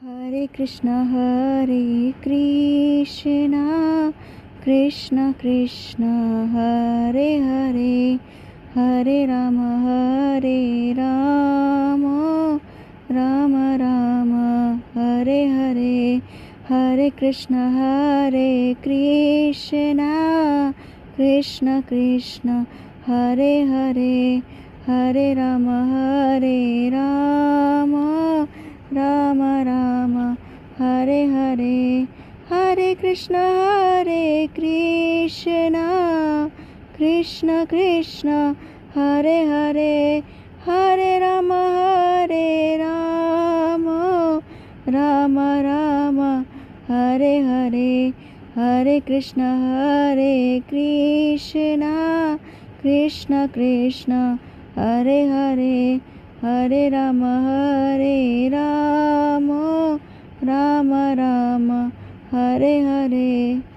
Hare Krishna Krishna Krishna Hare Hare, Hare Ram Ram Ram Hare Hare. Hare Krishna Krishna Krishna Hare Hare, Hare Ram Ram Ram Hare Hare. Hare Krishna Krishna Krishna Hare Hare, Hare Ram Ram Ram Hare Hare. Hare Krishna Krishna Krishna Hare Hare, Hare Ram Ram Ram Hare Hare.